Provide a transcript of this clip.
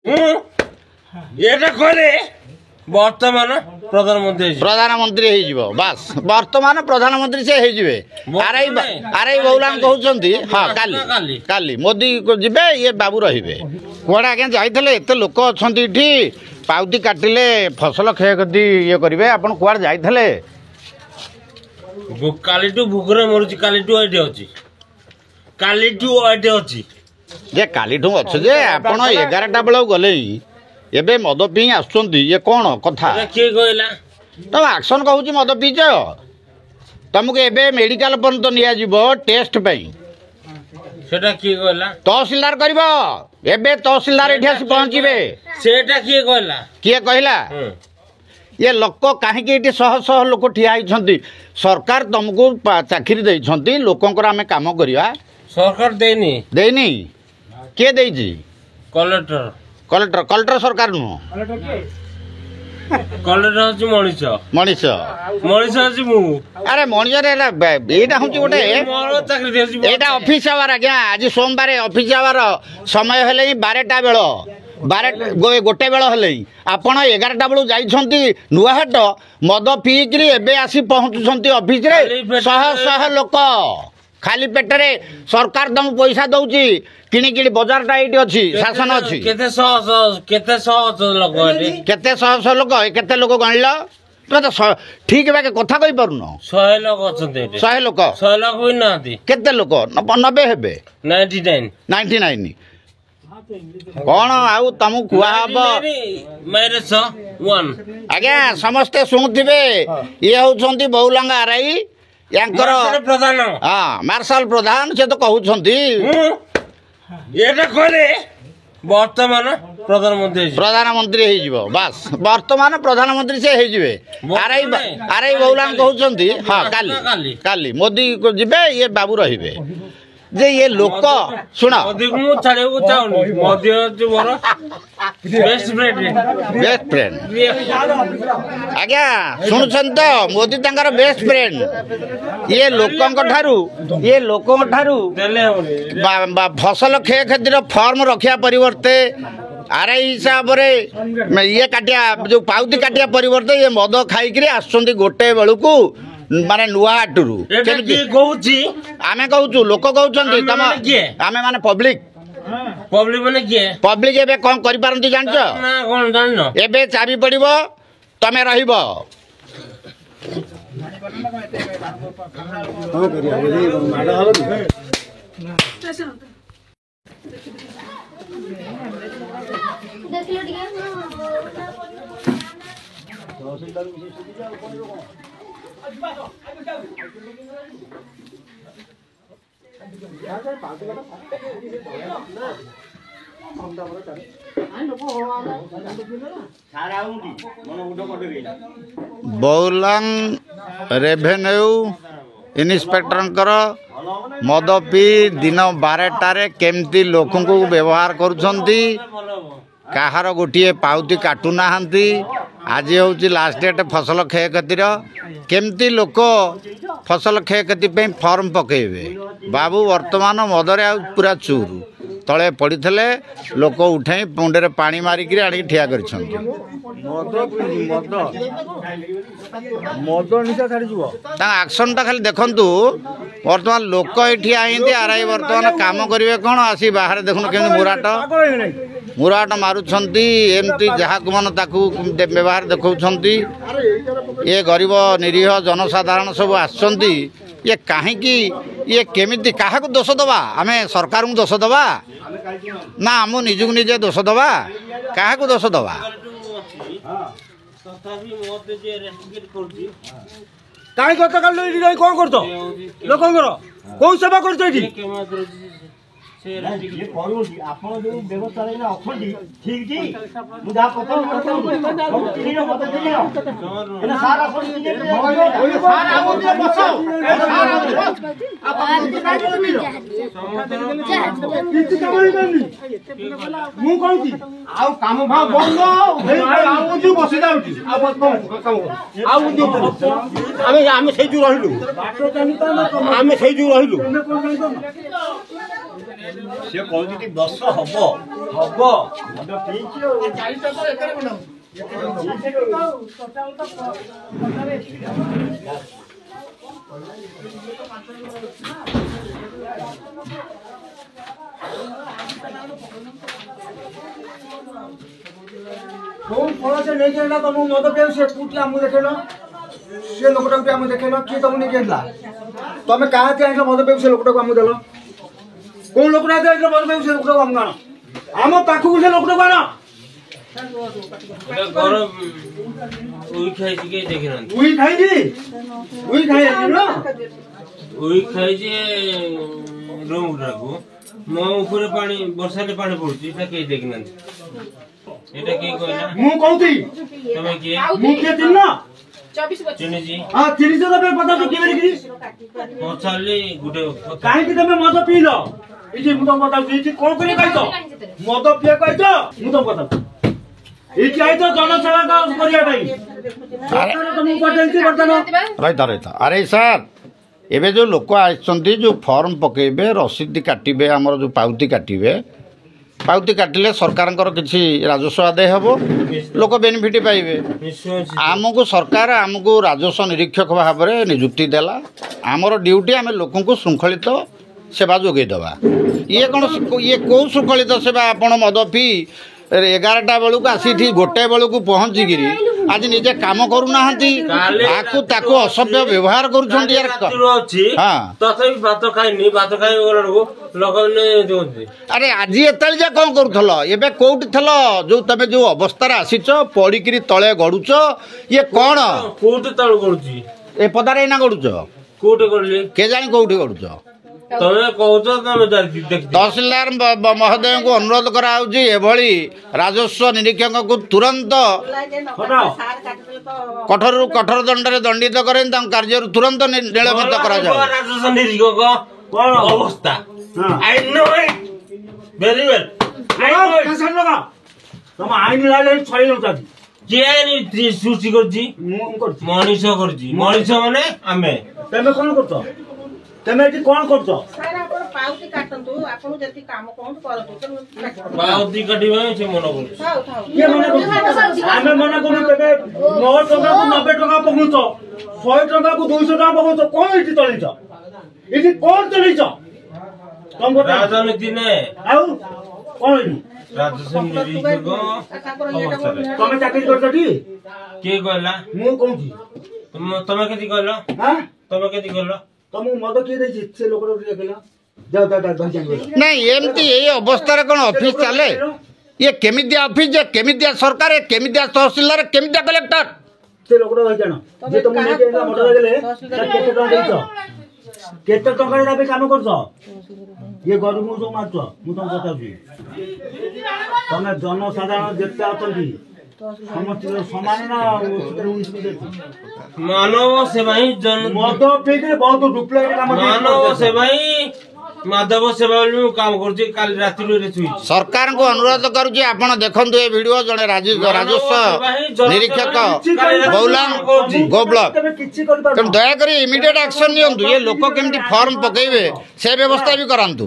এটা করে বর্তমান প্রধানমନ୍ତ୍ରୀ ହେଇଯିବ ବାସ୍ ବର୍ତ୍ତମାନ ପ୍ରଧାନମନ୍ତ୍ରୀ ସେ ହେଇଯିବେ ଆରାଇ ବହୁଲାନ କହୁଛନ୍ତି ହଁ କାଲି ମୋଦି ଯିବେ ଇଏ ବାବୁ ରହିବେ କୁଆଡ଼େ ଆଜ୍ଞା ଯାଇଥିଲେ ଏତେ ଲୋକ ଅଛନ୍ତି ଏଠି ପାଉତି କାଟିଲେ ଫସଲ କ୍ଷୟକ୍ଷତି ଇଏ କରିବେ ଆପଣ କୁଆଡ଼େ ଯାଇଥିଲେ କାଲିଠୁ ଭୋକରେ ମରୁଛି କାଲିଠୁ ଏଠି ଅଛି ଯେ କାଲିଠୁ ଅଛି ଯେ ଆପଣ 11ଟା ବେଳକୁ ଗଲେ ଏବେ ମଦ ପିଇ ଆସୁଛନ୍ତି ଇଏ କ'ଣ କଥା କିଏ କହିଲା ତମ ଆକ୍ସନ କହୁଛି ମଦ ପିଇଛ ତମକୁ ଏବେ ମେଡିକାଲ ପର୍ଯ୍ୟନ୍ତ ନିଆଯିବ ଟେଷ୍ଟ ପାଇଁ ସେଟା କିଏ କହିଲା ତହସିଲଦାର କରିବ ଏବେ ତହସିଲଦାର ଏଠି ଆସି ପହଞ୍ଚିବେ ସେଟା କିଏ କହିଲା ये लोक कहीं शह शह लोक ठिया होती सरकार तुमको चाकरी देइछंती लोकंकर आमे काम करिया सरकार देनी किए देइछि कलेक्टर सरकार नु कलेक्टर हछि मनीष अरे मनीष रे एटा हूँ गोटे एटा ऑफिस आवर आज्ञा आज सोमवार ऑफिस आवर समय हेले 12टा बेल 12 गोटे बेल हेले आपण 11टा बेलू जाइछंती नुआहाट मद पीकरी एबे आसी पहुँचुछंती ऑफिस रे शह शह लोक खाली पेटरे सरकार तुम पैसा दउची किणी किणी बाजार टा एटी अछि शासन अछि केते शह लोक केते लोक गणिलो तो ठीक बाके कथा कहि परनो 100 लोक अछंते 100 लोक भी नांती केते लोक 90 हेबे 99 कौन आउ तुम कुआ आज्ञा समस्ते शुणुवे ये होती बहुलंगा आरआई यांकर प्रधान हाँ मार्शल प्रधान से तो कहते प्रधानमंत्री बास वर्तमान प्रधानमंत्री से आरआई बहुलान कहते हाँ काली मोदी को जीवे ये बाबू रहिबे जे ये लोक सुना बेस्ट फ्रेंड आज्ञा शुणुछन तो मोदी तंकर बेस्ट फ्रेंड ये लोकंक ठारू फसल क्षयक्षतिर फॉर्म रखिया परिवर्ते आरआई हिसाब रे ये काटिया जो पाउती काटिया परिवर्ते ये मद खाई आसुंदी गोटे बेलू को माने नुआहाटरू आमे कहूँ लोक कहते आमे माने पब्लिक पब्लिक एबे कौन करि पारंती जानछ एबे चाबी पड़िबो तमे रहिबो बहुलांग रेवेन्यू इन्स्पेक्टर मद पी दिन 12टार केमती लोक को व्यवहार करुछंती कहार गोटे पाउती काटुना आज हूँ लास्ट डेट फसल क्षयक्षतिर केमती लोक फसल क्षयक्षति फॉर्म पकेबे बाबू वर्तमान मदरे पूरा चूर तले पड़ी लोक उठे मुंडे पानी मारिक आनी ठिया कर एक्शन टा खाली देखु वर्तमान लोक ये आरआई वर्तमान काम करेंगे कौन आसी बाहर देखुन के मुराट मारुंती एमती जहाँ मन ताकू व्यवहार देखा ये गरीब निरीह जनसाधारण सब आसुँच ये कहीं ये केमिति क्या दोष दबा आमे सरकार को दोष दबा ना आम निजक निजे दोष दबा क्या दोष दबा कहीं कौन कर लोकंर कौ सेवा कर ସେ କହୁଛି ବର୍ଷ ହବ ହବ କୋଉ ଫଳ ସେ ନେଇକି ଆଇଲା ତମକୁ ମଦ ପିଆଉ ସେ କୋଉଠି ଆମକୁ ଦେଖେଇଲ ସେ ଲୋକଟାକୁ ଆମକୁ ଦେଖେଇଲ କିଏ ତମକୁ ନେଇକି ଆଇଲା ତମେ କାହାତି ଆଇଲ ମଦ ପିଆଉ ସେ ଲୋକଟାକୁ ଆମକୁ ଦେଲ କୋଉ ଲୋକଟା ଆଇଲ ମଦ ପିଆଉ ସେ ଲୋକଟାକୁ ଆମକୁ ଆଣ ଆମ ପାଖକୁ ସେ ଲୋକଟାକୁ ଆଣ ଉଇ ଖାଇଛି କେହି ଦେଖିନାହାନ୍ତି ଉଇ ଖାଇଛି ଉଇ ଖାଇଛି ରୁମ୍ ଗୁଡାକୁ ମୋ ଉପରେ ପାଣି ବର୍ଷାରେ ପାଣି ପଡୁଛି ଏଟା କେହି ଦେଖିନାହାନ୍ତି ଏଟା କିଏ କହିଲା ମୁଁ କହୁଛି ତମେ କିଏ ମୁଁ କିଏ ଚିହ୍ନ ଚିହ୍ନିଛି ହଁ ଚିହ୍ନିଛ ତମେ ପଚାରୁଛ କିଏ ବୋଲିକି ପଚାରିଲି ଗୋଟେ କାହିଁକି ତମେ ମଦ ପିଇଲ ଏଇଠି ମୁଁ ତମ କଥା ଏଇଠି କଣ କରି ଖାଇଛ ମଦ ପିଇବାକୁ ଖାଇଛ ମୁଁ ତମ କଥା ଏଇଠି ଆଇଛ ଜନସେବା କରିବା ପାଇଁ ତମକୁ ପଚାରିଛି ବର୍ତ୍ତମାନ ରହିଥା ଆରେ ସାର୍ ଏବେ ଯେଉଁ ଲୋକ ଆସିଛନ୍ତି ଯେଉଁ ଫର୍ମ ପକେଇବେ ରସିଦ କାଟିବେ ଆମର ଯେଉଁ ପାଉତି କାଟିଲେ ସରକାରଙ୍କର କିଛି ରାଜସ୍ୱ ଆଦାୟ ହେବ ଲୋକ ବେନିଫିଟ୍ ପାଇବେ ଆମକୁ ସରକାର ଆମକୁ ରାଜସ୍ୱ ନିରୀକ୍ଷକ ଭାବରେ ନିଯୁକ୍ତି ଦେଲା ଆମର ଡ୍ୟୁଟି ଆମେ ଲୋକଙ୍କୁ ଶୃଙ୍ଖଳିତ ସେବା ଯୋଗାଇଦେବା ଇଏ କ'ଣ ଇଏ କେଉଁ ଶୃଙ୍ଖଳିତ ସେବା ଆପଣ ମଦ ପିଇ 11ଟା ବେଳକୁ ଆସିକି 1 ବେଳକୁ ପହଞ୍ଚିକିରି ଆଜି ନିଜେ କାମ କରୁନାହାନ୍ତି ତାକୁ ଅସଭ୍ୟ ବ୍ୟବହାର କରୁଛନ୍ତି ତଥାପି ଭାତ ଖାଇନି ଭାତ ଖାଇବା ଲୋକମାନେ ଦିଅନ୍ତି ଆରେ ଆଜି ଏତେବେଳେ ଯେ କ'ଣ କରୁଥିଲ ଏବେ କୋଉଠି ଥିଲ ଯୋଉ ତମେ ଯୋଉ ଅବସ୍ଥାରେ ଆସିଛ ପଡ଼ିକିରି ତଳେ ଗଡୁଛ ଇଏ କ'ଣ କୋଉଠି ତଳେ ଗଡୁଛି ଏ ପଦାରେ ଏଇନା ଗଡୁଛ କୋଉଠି ଗଡିଲି କେଜାଣି କୋଉଠି ଗଡୁଛ ତମେ କହୁଛ ତମେ ତହସିଲଦାର ମହୋଦୟଙ୍କୁ ଅନୁରୋଧ କରାଯାଉଛି ଏଭଳି ରାଜସ୍ୱ ନିରୀକ୍ଷକଙ୍କୁ ତୁରନ୍ତ କଠୋରରୁ କଠୋର ଦଣ୍ଡରେ ଦଣ୍ଡିତ କରି ତାଙ୍କ କାର୍ଯ୍ୟରୁ ତୁରନ୍ତ ନିଲମ୍ବିତ କରାଯାଉ ରାଜସ୍ୱ ନିରୀକ୍ଷକ କଣ ଅବସ୍ଥା I know it very well ତମ ଆଇନ ଲାଗି ଛড়େଇ ନେଉଛନ୍ତି କିଏ ଆଇନ ସୃଷ୍ଟି କରିଛି ମଣିଷ କରିଛି ମଣିଷ ମାନେ ଆମେ ତମେ କଣ କରୁଛ ତମେ ଏଠି କଣ କରୁଛ ପାଉତି କାଟନ୍ତୁ ଆପଣ ଯେତିକି କାମ କହନ୍ତୁ କରନ୍ତୁ ପାଉତି କାଟିବା ସେ ମନ କରୁଛି ଆମେ ମନା କରୁଛୁ ତେବେ 9 ଟଙ୍କାକୁ 90 ଟଙ୍କା ପକଉଛ 100 ଟଙ୍କାକୁ 200 ଟଙ୍କା ପକଉଛ କଣ ଏଠି ଚଲେଇଛ ଏଠି କଣ ଚଲେଇଛ ରାଜନୀତି ନେ ଆଉ କଣ ଏଠି ରାଜସ୍ୱ ନିରୀକ୍ଷକ ତମେ ଚାକିରି କରୁଛ ଟି କିଏ କହିଲା ମୁଁ କହୁଛି ତମେ କେତେ କହିଲ ତମେ କେତେ କହିଲ ତମକୁ ମଦ କିଏ ଦେଇଛି ସେ ଲୋକଟା ଦେଖିଲା ଯାଅ ନାଇଁ ଏମିତି ଏଇ ଅବସ୍ଥାରେ କ'ଣ ଅଫିସ ଚାଲେ ଇଏ କେମିତିଆ ଅଫିସ ଯେ କେମିତିଆ ସରକାର କେମିତିଆ ତହସିଲଦାର କେମିତିଆ କଲେକ୍ଟର ସେ ଲୋକଟା ରହିଯାଣ ଯେ ତମକୁ ନେଇକି ମଦ ଦେଲେ କେତେ ଟଙ୍କା ଦେଇଛ କେତେ ଟଙ୍କାରେ ତା ପାଇଁ କାମ କରୁଛ ଇଏ ଗରିବଙ୍କୁ ସବୁ ମାରୁଛ ମୁଁ ତମକୁ ପଚାରୁଛି ତମେ ଜନସାଧାରଣ ଯେତେ ଅଛନ୍ତି ସମସ୍ତ ସମାନ ନା ମାନବ ସେବା ହିଁ ମଦ ପିଇକିରି ବହୁତ ଡୁପ୍ଲିକେଟ କାମ ମାନବ ସେବା ହିଁ ମାଧବ ସେବା ବୋଲି ମୁଁ କାମ କରୁଛି କାଲି ରାତିରୁ ସରକାରଙ୍କୁ ଅନୁରୋଧ କରୁଛି ଆପଣ ଦେଖନ୍ତୁ ଏ ଭିଡିଓ ଜଣେ ରାଜସ୍ୱ ନିରୀକ୍ଷକ ଗୋ ବ୍ଲକ ତେଣୁ ଦୟାକରି ଇମିଡିଏଟ୍ ଆକ୍ସନ ନିଅନ୍ତୁ ଏ ଲୋକ କେମିତି ଫର୍ମ ପକେଇବେ ସେ ବ୍ୟବସ୍ଥା ବି କରାନ୍ତୁ।